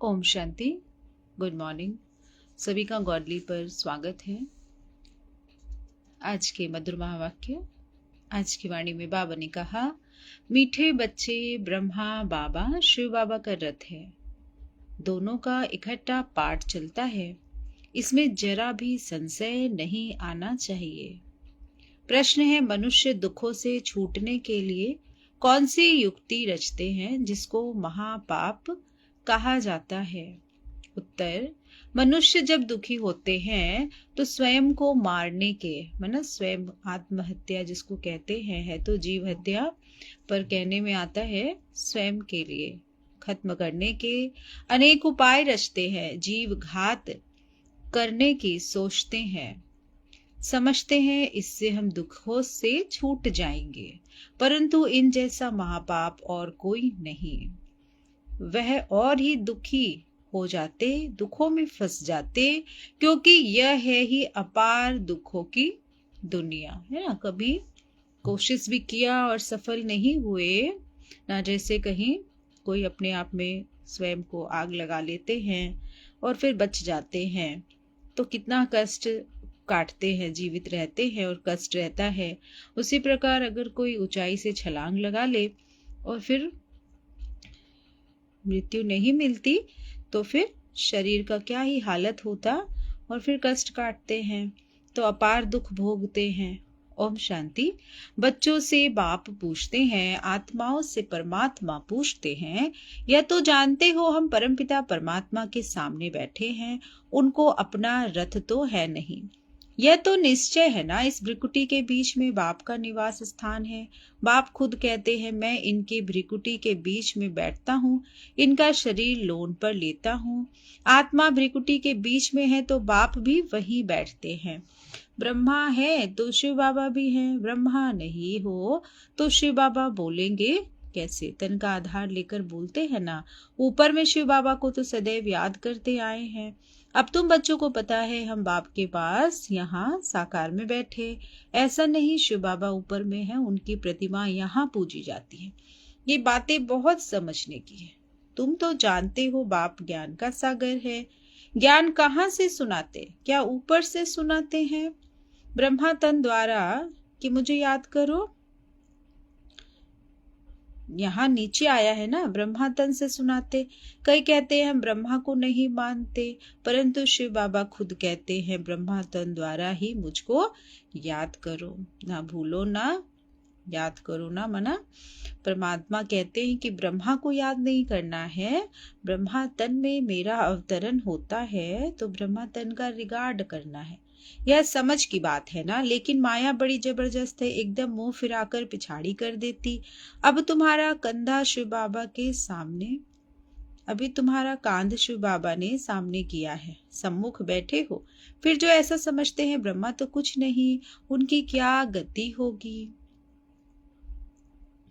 Om Shanti. Good morning. सभी का godly पर स्वागत है। आज के मधुर महावाक्य। आज की वाणी में बाबा ने कहा, मीठे बच्चे ब्रह्मा बाबा शिव बाबा का रथ है। दोनों का इकट्ठा पाठ चलता है। इसमें जरा भी संशय नहीं आना चाहिए। प्रश्न है, मनुष्य दुखों से छूटने के लिए कौन सी युक्ति रचते हैं जिसको महापाप कहा जाता है? उत्तर, मनुष्य जब दुखी होते हैं तो स्वयं को मारने के मतलब स्वयं आत्महत्या जिसको कहते हैं है तो जीव हत्या, पर कहने में आता है स्वयं के लिए खत्म करने के अनेक उपाय रचते हैं। जीव घात करने की सोचते हैं, समझते हैं इससे हम दुखों से छूट जाएंगे, परंतु इन जैसा महापाप और कोई नहीं। वह और ही दुखी हो जाते, दुखों में फंस जाते, क्योंकि यह है ही अपार दुखों की दुनिया है ना। कभी कोशिश भी किया और सफल नहीं हुए ना, जैसे कहीं कोई अपने आप में स्वयं को आग लगा लेते हैं और फिर बच जाते हैं, तो कितना कष्ट काटते हैं, जीवित रहते हैं और कष्ट रहता है। उसी प्रकार अगर कोई ऊंचाई से छलांग लगा ले और फिर मृत्यु नहीं मिलती तो फिर शरीर का क्या ही हालत होता, और फिर कष्ट काटते हैं तो अपार दुख भोगते हैं। ओम शांति। बच्चों से बाप पूछते हैं, आत्माओं से परमात्मा पूछते हैं, यह तो जानते हो हम परमपिता परमात्मा के सामने बैठे हैं, उनको अपना रथ तो है नहीं। यह तो निश्चय है ना, इस भ्रिकुटी के बीच में बाप का निवास स्थान है। बाप खुद कहते हैं, मैं इनके भ्रिकुटी के बीच में बैठता हूँ, इनका शरीर लोन पर लेता हूँ। आत्मा भ्रिकुटी के बीच में है तो बाप भी वहीं बैठते हैं। ब्रह्मा है तो शिव बाबा भी हैं, ब्रह्मा नहीं हो तो शिव बाबा बोलेंगे कैसे? तन का आधार लेकर बोलते हैं ना। ऊपर में शिव बाबा को तो सदैव याद करते आए हैं। अब तुम बच्चों को पता है हम बाप के पास यहाँ साकार में बैठे, ऐसा नहीं शिव बाबा ऊपर में है, उनकी प्रतिमा यहाँ पूजी जाती है। ये बातें बहुत समझने की है। तुम तो जानते हो बाप ज्ञान का सागर है। ज्ञान कहाँ से सुनाते? क्या ऊपर से सुनाते हैं ब्रह्मा तन द्वारा कि मुझे याद करो? यहाँ नीचे आया है ना, ब्रह्मा तन से सुनाते। कई कहते हैं हम ब्रह्मा को नहीं मानते, परंतु शिव बाबा खुद कहते हैं ब्रह्मा तन द्वारा ही मुझको याद करो, ना भूलो ना याद करो ना मना। परमात्मा कहते हैं कि ब्रह्मा को याद नहीं करना है, ब्रह्मा तन में मेरा अवतरण होता है तो ब्रह्मा तन का रिगार्ड करना है। यह समझ की बात है ना, लेकिन माया बड़ी जबरदस्त है, एकदम मुंह फिराकर पिछाड़ी कर देती। अब तुम्हारा कंधा शिव बाबा के सामने, अभी तुम्हारा कांध शिव बाबा ने सामने किया है, सम्मुख बैठे हो, फिर जो ऐसा समझते हैं ब्रह्मा तो कुछ नहीं, उनकी क्या गति होगी?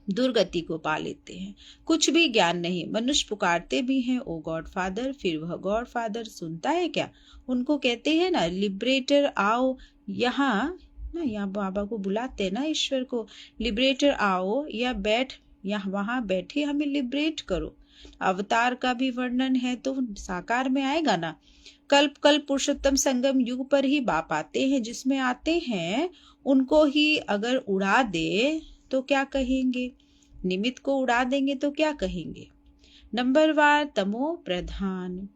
दुर्गति को पा लेते हैं। कुछ भी ज्ञान नहीं। मनुष्य पुकारते भी हैं ओ गॉड फादर, फिर वह गॉड फादर सुनता है क्या? उनको कहते हैं ना लिबरेटर आओ यहाँ ना, यहाँ बाबा को बुलाते हैं ना, ईश्वर को, लिबरेटर आओ या बैठ यहाँ वहां बैठे हमें लिबरेट करो। अवतार का भी वर्णन है तो साकार में आएगा ना। कल्प कल्प पुरुषोत्तम संगम युग पर ही बाप आते हैं, जिसमें आते हैं उनको ही अगर उड़ा दे तो क्या कहेंगे? निमित्त को उड़ा देंगे तो क्या कहेंगे? नंबरवार तमो प्रधान।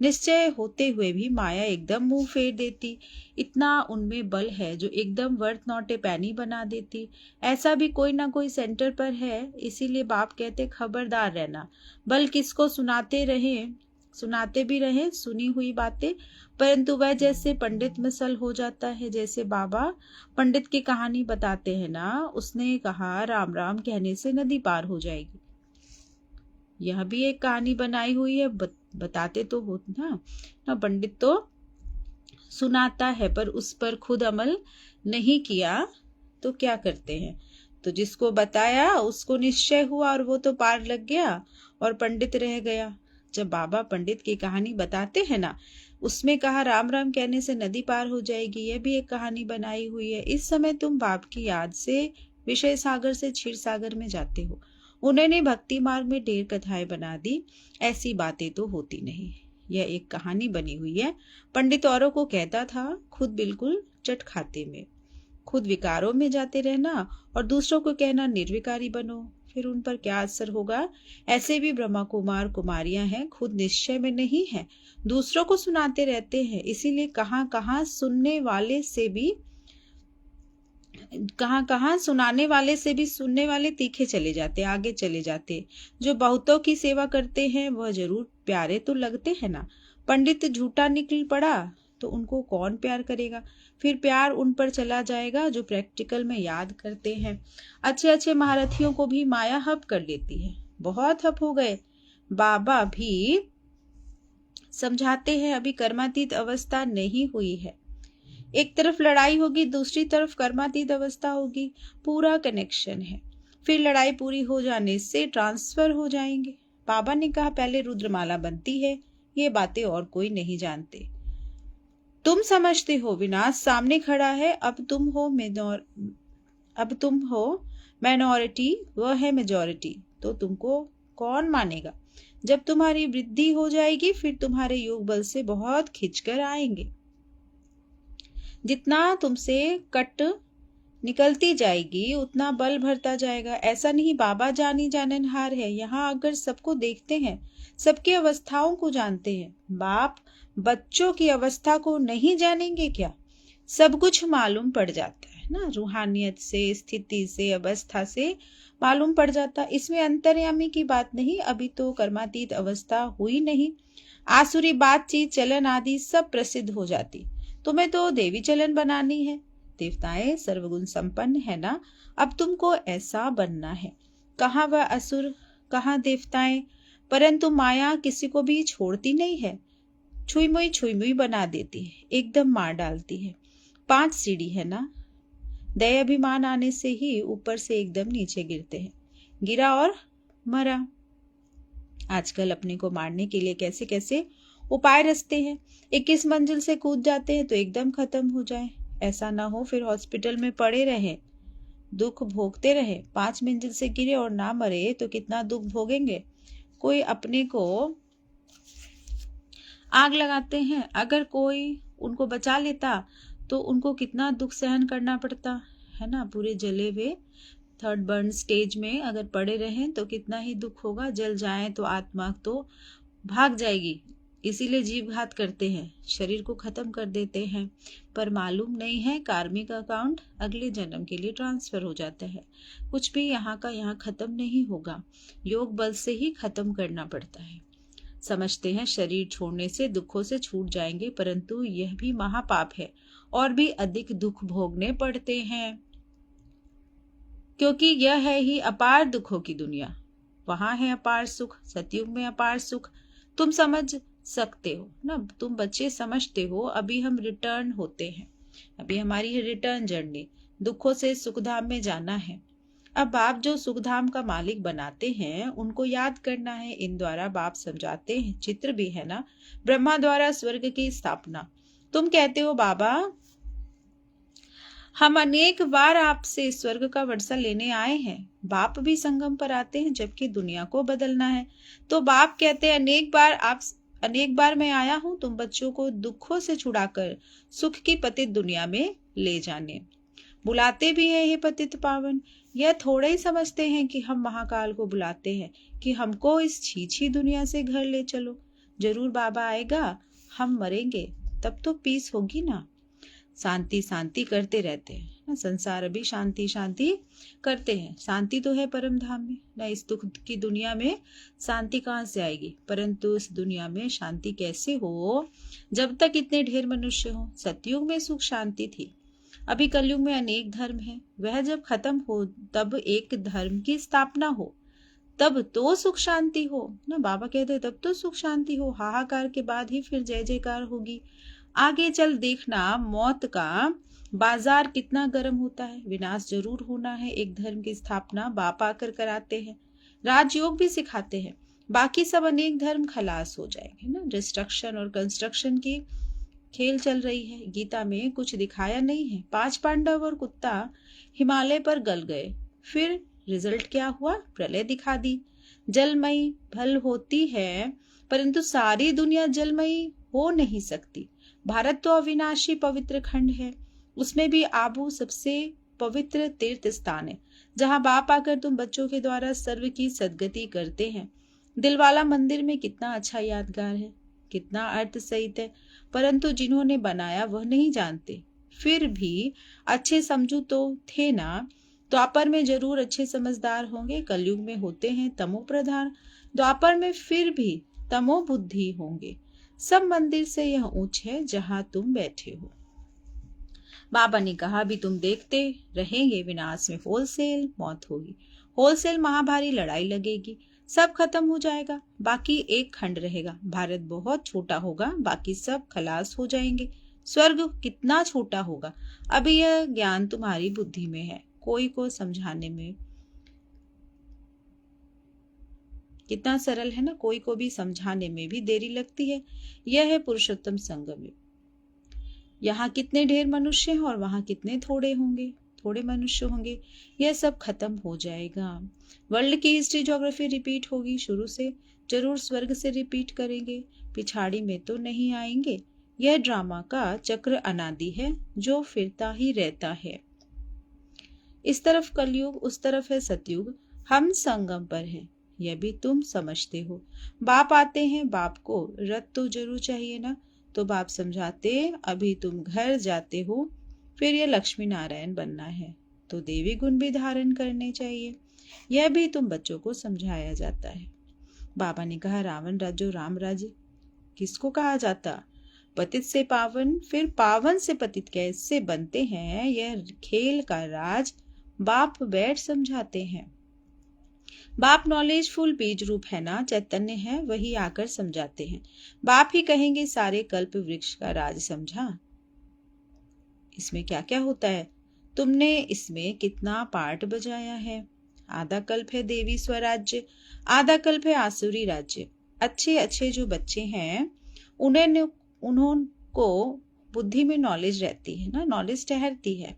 निश्चय होते हुए भी माया एकदम मुंह फेर देती। इतना उनमें बल है जो एकदम वर्थ नॉट ए पैनी बना देती। ऐसा भी कोई ना कोई सेंटर पर है, इसीलिए बाप कहते खबरदार रहना। बल किसको सुनाते भी रहे सुनी हुई बातें, परंतु वह जैसे पंडित मिसल हो जाता है। जैसे बाबा पंडित की कहानी बताते हैं ना, उसने कहा राम राम कहने से नदी पार हो जाएगी। यह भी एक कहानी बनाई हुई है, बताते तो हो ना पंडित तो सुनाता है, पर उस पर खुद अमल नहीं किया तो क्या करते हैं? तो जिसको बताया उसको निश्चय हुआ और वो तो पार लग गया और पंडित रह गया। जब बाबा पंडित की कहानी बताते हैं ना, उसमें कहा राम राम कहने से नदी पार हो जाएगी, यह भी एक कहानी बनाई हुई है। इस समय तुम बाप की याद से विषय सागर से क्षीर सागर में जाते हो। उन्होंने भक्ति मार्ग में ढेर कथाएं बना दी, ऐसी बातें तो होती नहीं। यह एक कहानी बनी हुई है। पंडित औरों को कहता था, खुद बिल्कुल चट खाते में, खुद विकारों में जाते रहना और दूसरों को कहना निर्विकारी बनो, फिर उन पर क्या असर होगा। ऐसे भी ब्रह्मा कुमार कुमारियां हैं, खुद निश्चय में नहीं है, दूसरों को सुनाते रहते हैं। इसीलिए कहाँ कहाँ सुनाने वाले से भी सुनने वाले तीखे चले जाते, आगे चले जाते। जो बहुतों की सेवा करते हैं वह जरूर प्यारे तो लगते हैं ना। पंडित झूठा निकल पड़ा तो उनको कौन प्यार करेगा। फिर प्यार उन पर चला जाएगा जो प्रैक्टिकल में याद करते हैं। अच्छे अच्छे महारथियों को भी माया हप कर लेती है। बहुत हप हो गए। बाबा भी समझाते हैं, अभी कर्मातीत अवस्था नहीं हुई है। एक तरफ लड़ाई होगी, दूसरी तरफ कर्मातीत अवस्था होगी, पूरा कनेक्शन है। फिर लड़ाई पूरी हो जाने से ट्रांसफर हो जाएंगे। बाबा ने कहा, पहले रुद्रमाला बनती है, ये बातें और कोई नहीं जानते। तुम समझते हो विनाश सामने खड़ा है, अब तुम हो माइनॉरिटी, वह है मेजॉरिटी, तो तुमको कौन मानेगा। जब तुम्हारी वृद्धि हो जाएगी फिर तुम्हारे योग बल से बहुत खिंचकर आएंगे। जितना तुमसे कट निकलती जाएगी उतना बल भरता जाएगा। ऐसा नहीं बाबा जानी जाननहार है, यहाँ अगर सबको देखते हैं, सबकी अवस्थाओं को जानते हैं। बाप बच्चों की अवस्था को नहीं जानेंगे क्या। सब कुछ मालूम पड़ जाता है ना, रूहानियत से, स्थिति से, अवस्था से मालूम पड़ जाता। इसमें अंतर्यामी की बात नहीं, अभी तो कर्मातीत अवस्था हुई नहीं। आसुरी बातचीत चलन आदि सब प्रसिद्ध हो जाती। तुम्हें तो देवी चलन बनानी है। देवताएं सर्वगुण संपन्न है ना, अब तुमको ऐसा बनना है। कहाँ वह असुर, कहाँ देवताएं, परंतु माया किसी को भी छोड़ती नहीं है। छुई मुई बना देती है, एकदम मार डालती है। 5 सीढ़ी है ना, दया अभिमान आने से ही ऊपर से एकदम नीचे गिरते हैं। गिरा और मरा। आजकल अपने को मारने के लिए कैसे कैसे उपाय रचते हैं। 21 मंजिल से कूद जाते हैं तो एकदम खत्म हो जाए। ऐसा ना हो फिर हॉस्पिटल में पड़े रहे, दुख भोगते रहे। 5 मंजिल से गिरे और ना मरे तो कितना दुख भोगेंगे। कोई अपने को आग लगाते हैं, अगर कोई उनको बचा लेता तो उनको कितना दुख सहन करना पड़ता है ना। पूरे जले हुए 3rd बर्न स्टेज में अगर पड़े रहें तो कितना ही दुख होगा। जल जाए तो आत्मा तो भाग जाएगी। इसीलिए जीव घात करते हैं, शरीर को खत्म कर देते हैं, पर मालूम नहीं है कार्मिक अकाउंट अगले जन्म के लिए ट्रांसफर हो जाता है। कुछ भी यहाँ का यहाँ खत्म नहीं होगा, योग बल से ही खत्म करना पड़ता है। समझते हैं शरीर छोड़ने से दुखों से छूट जाएंगे, परंतु यह भी महापाप है और भी अधिक दुख भोगने पड़ते हैं, क्योंकि यह है ही अपार दुखों की दुनिया। वहां है अपार सुख, सतयुग में अपार सुख। तुम समझ सकते हो ना, तुम बच्चे समझते हो। अभी हम रिटर्न होते हैं, अभी हमारी है रिटर्न जर्नी, दुखों से सुखधाम में जाना है। अब बाप जो सुखधाम का मालिक बनाते हैं उनको याद करना है। इन द्वारा बाप समझाते हैं, चित्र भी है ना, ब्रह्मा द्वारा स्वर्ग की स्थापना। तुम कहते हो बाबा हम अनेक बार आपसे स्वर्ग का वर्षा लेने आए हैं। बाप भी संगम पर आते हैं जबकि दुनिया को बदलना है। तो बाप कहते हैं अनेक बार मैं आया हूं तुम बच्चों को दुखों से छुड़ाकर सुख की पतित दुनिया में ले जाने। बुलाते भी हैं हे पतित पावन। यह थोड़े ही समझते हैं कि हम महाकाल को बुलाते हैं कि हमको इस छीछी दुनिया से घर ले चलो। जरूर बाबा आएगा, हम मरेंगे तब तो पीस होगी ना। शांति शांति करते रहते हैं ना, संसार अभी शांति शांति करते हैं। शांति तो है परम धाम में ना, इस दुख की दुनिया में शांति कहाँ से आएगी। परंतु इस दुनिया में शांति कैसे हो जब तक इतने ढेर मनुष्य हो। सतयुग में सुख शांति थी, अभी कलयुग में अनेक धर्म है। वह जब खत्म हो तब एक धर्म की स्थापना हो, तब तो सुख शांति हो ना। बाबा कहते तब तो सुख शांति हो। हाहाकार के बाद ही फिर जय जयकार होगी। आगे चल देखना, मौत का बाजार कितना गर्म होता है। विनाश जरूर होना है, एक धर्म की स्थापना बाप आकर कराते हैं, राजयोग भी सिखाते हैं। बाकी सब अनेक धर्म खलास हो जाएंगे ना। डिस्ट्रक्शन और कंस्ट्रक्शन की खेल चल रही है। गीता में कुछ दिखाया नहीं है। 5 पांडव और कुत्ता हिमालय पर गल गए, फिर रिजल्ट क्या हुआ? प्रलय दिखा दी। जलमयी भल होती है, परंतु सारी दुनिया जलमयी हो नहीं सकती। भारत तो अविनाशी पवित्र खंड है, उसमें भी आबू सबसे पवित्र तीर्थ स्थान है, जहाँ बाप आकर तुम बच्चों के द्वारा सर्व की सद्गति करते हैं। दिलवाला मंदिर में कितना अच्छा यादगार है, कितना अर्थ सहित है, परंतु जिन्होंने बनाया वह नहीं जानते। फिर भी अच्छे समझू तो थे ना। द्वापर में जरूर अच्छे समझदार होंगे, कलयुग में होते हैं तमो प्रधान। द्वापर में फिर भी तमो बुद्धि होंगे। सब मंदिर से यह ऊंच है जहां तुम बैठे हो। बाबा ने कहा, अभी तुम देखते रहेंगे, विनाश में होलसेल मौत होगी, होलसेल महाभारी लड़ाई लगेगी, सब खत्म हो जाएगा, बाकी एक खंड रहेगा। भारत बहुत छोटा होगा, बाकी सब खलास हो जाएंगे। स्वर्ग कितना छोटा होगा। अभी यह ज्ञान तुम्हारी बुद्धि में है, कोई को समझाने में कितना सरल है ना, कोई को भी समझाने में भी देरी लगती है। यह है पुरुषोत्तम संगम। यहाँ कितने ढेर मनुष्य हैं और वहां कितने थोड़े होंगे, थोड़े मनुष्य होंगे। यह सब खत्म हो जाएगा। वर्ल्ड की हिस्ट्री ज्योग्राफी रिपीट होगी शुरू से, जरूर स्वर्ग से रिपीट करेंगे, पिछाड़ी में तो नहीं आएंगे। यह ड्रामा का चक्र अनादि है जो फिरता ही रहता है। इस तरफ कलयुग, उस तरफ है सतयुग, हम संगम पर हैं, यह भी तुम समझते हो। बाप आते हैं, बाप को रथ तो जरूर चाहिए ना, तो बाप समझाते, अभी तुम घर जाते हो, फिर यह लक्ष्मी नारायण बनना है तो देवी गुण भी धारण करने चाहिए। यह भी तुम बच्चों को समझाया जाता है। बाबा ने कहा, रावण राज्य राम राज्य किसको कहा जाता? पतित से पावन, फिर पावन से पतित कैसे बनते हैं, यह खेल का राज बाप बैठ समझाते हैं। बाप नॉलेजफुल बीज रूप है ना, चैतन्य है, वही आकर समझाते हैं। बाप ही कहेंगे, सारे कल्प वृक्ष का राज समझा? इसमें क्या क्या होता है, तुमने इसमें कितना पार्ट बजाया है। आधा कल्प है देवी स्वराज्य, आधा कल्प है आसुरी राज्य। अच्छे अच्छे जो बच्चे हैं उन्होंको बुद्धि में नॉलेज रहती है ना, नॉलेज ठहरती है।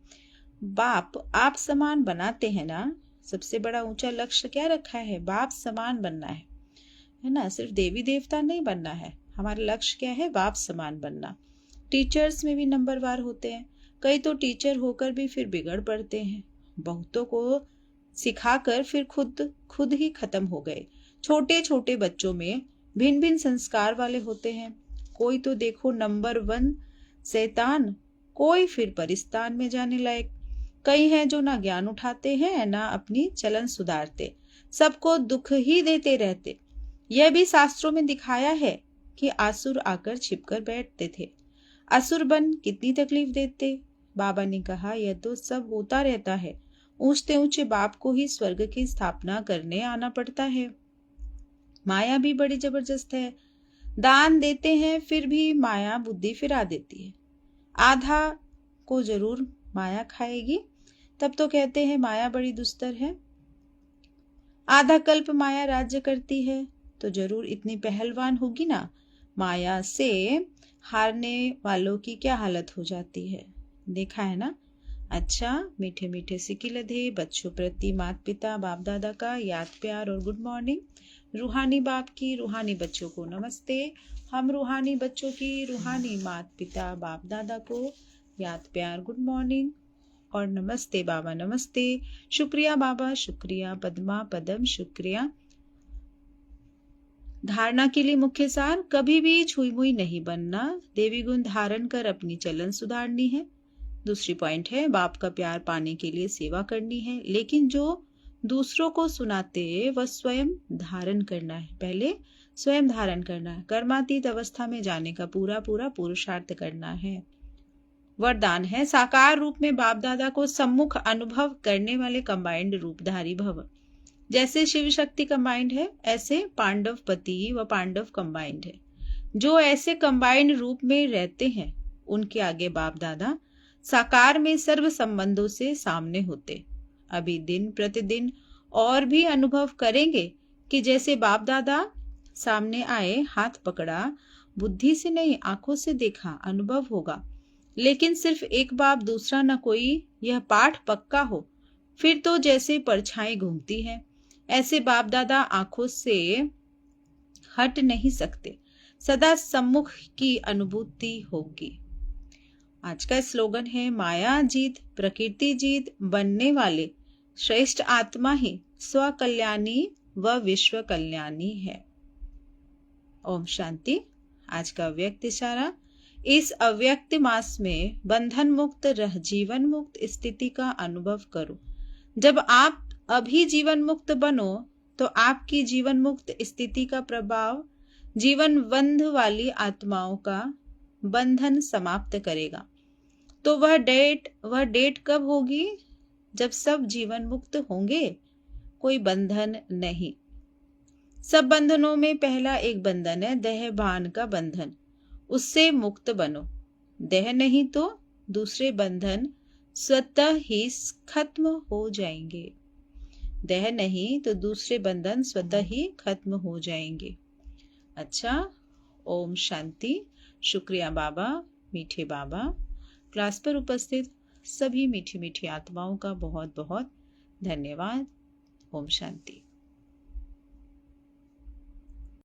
बाप आप समान बनाते हैं ना, सबसे बड़ा ऊंचा लक्ष्य क्या रखा है? बाप समान बनना है ना, सिर्फ देवी देवता नहीं बनना है। हमारा लक्ष्य क्या है? बाप समान बनना। टीचर्स में भी नंबरवार होते हैं, कई तो टीचर होकर भी फिर बिगड़ पड़ते हैं, बहुतों को सिखाकर फिर खुद ही खत्म हो गए। छोटे छोटे बच्चों में भिन्न भिन्न संस्कार वाले होते हैं, कोई तो देखो नंबर 1 शैतान, कोई फिर परिस्तान में जाने लायक। कई हैं जो ना ज्ञान उठाते हैं ना अपनी चलन सुधारते, सबको दुख ही देते रहते। यह भी शास्त्रों में दिखाया है कि आसुर आकर छिपकर बैठते थे। असुर बन कितनी तकलीफ देते। बाबा ने कहा, यह तो सब होता रहता है, ऊंचते ऊंचे बाप को ही स्वर्ग की स्थापना करने आना पड़ता है। माया भी बड़ी जबरदस्त है, दान देते हैं फिर भी माया बुद्धि फिरा देती है। आधा को जरूर माया खाएगी, तब तो कहते हैं माया बड़ी दुस्तर है। आधा कल्प माया राज्य करती है तो जरूर इतनी पहलवान होगी ना। माया से हारने वालों की क्या हालत हो जाती है, देखा है ना। अच्छा, मीठे मीठे सिक्के लधे बच्चों प्रति माता पिता बाप दादा का याद प्यार और गुड मॉर्निंग। रूहानी बाप की रूहानी बच्चों को नमस्ते। हम रूहानी बच्चों की रूहानी माता पिता बाप दादा को याद प्यार गुड मॉर्निंग और नमस्ते बाबा, नमस्ते, शुक्रिया बाबा, शुक्रिया पद्मा पदम, शुक्रिया। धारणा के लिए मुख्य सार, कभी भी छुई मुई नहीं बनना, देवी गुण धारण कर अपनी चलन सुधारनी है। दूसरी पॉइंट है, बाप का प्यार पाने के लिए सेवा करनी है, लेकिन जो दूसरों को सुनाते वह स्वयं धारण करना है। पहले स्वयं धारण करना है, कर्मातीत अवस्था में जाने का पूरा पूरा पुरुषार्थ करना है। वरदान है, साकार रूप में बाप दादा को सम्मुख अनुभव करने वाले कंबाइंड रूपधारी भव। जैसे शिव शक्ति कंबाइंड है, ऐसे पांडव पति व पांडव कंबाइंड है। जो ऐसे कंबाइंड रूप में रहते हैं उनके आगे बाप दादा साकार में सर्व संबंधों से सामने होते। अभी दिन प्रतिदिन और भी अनुभव करेंगे कि जैसे बाप दादा सामने आए, हाथ पकड़ा, बुद्धि से नहीं आंखों से देखा, अनुभव होगा। लेकिन सिर्फ एक बाप दूसरा न कोई, यह पाठ पक्का हो। फिर तो जैसे परछाई घूमती है, ऐसे बाप दादा आंखों से हट नहीं सकते, सदा सम्मुख की अनुभूति होगी। आज का स्लोगन है, माया जीत प्रकृति जीत बनने वाले श्रेष्ठ आत्मा ही स्व कल्याणी व विश्व कल्याणी है। ओम शांति। आज का अव्यक्त इशारा, इस अव्यक्त मास में बंधन मुक्त रह जीवन मुक्त स्थिति का अनुभव करो। जब आप अभी जीवन मुक्त बनो तो आपकी जीवन मुक्त स्थिति का प्रभाव जीवन बंध वाली आत्माओं का बंधन समाप्त करेगा। तो वह डेट कब होगी? जब सब जीवन मुक्त होंगे, कोई बंधन नहीं। सब बंधनों में पहला एक बंधन है देह भान का बंधन, उससे मुक्त बनो। देह नहीं तो दूसरे बंधन स्वतः ही खत्म हो जाएंगे। देह नहीं तो दूसरे बंधन स्वतः ही खत्म हो जाएंगे। अच्छा, ओम शांति। शुक्रिया बाबा, मीठे बाबा। क्लास पर उपस्थित सभी मीठी मीठी आत्माओं का बहुत बहुत धन्यवाद। ओम शांति।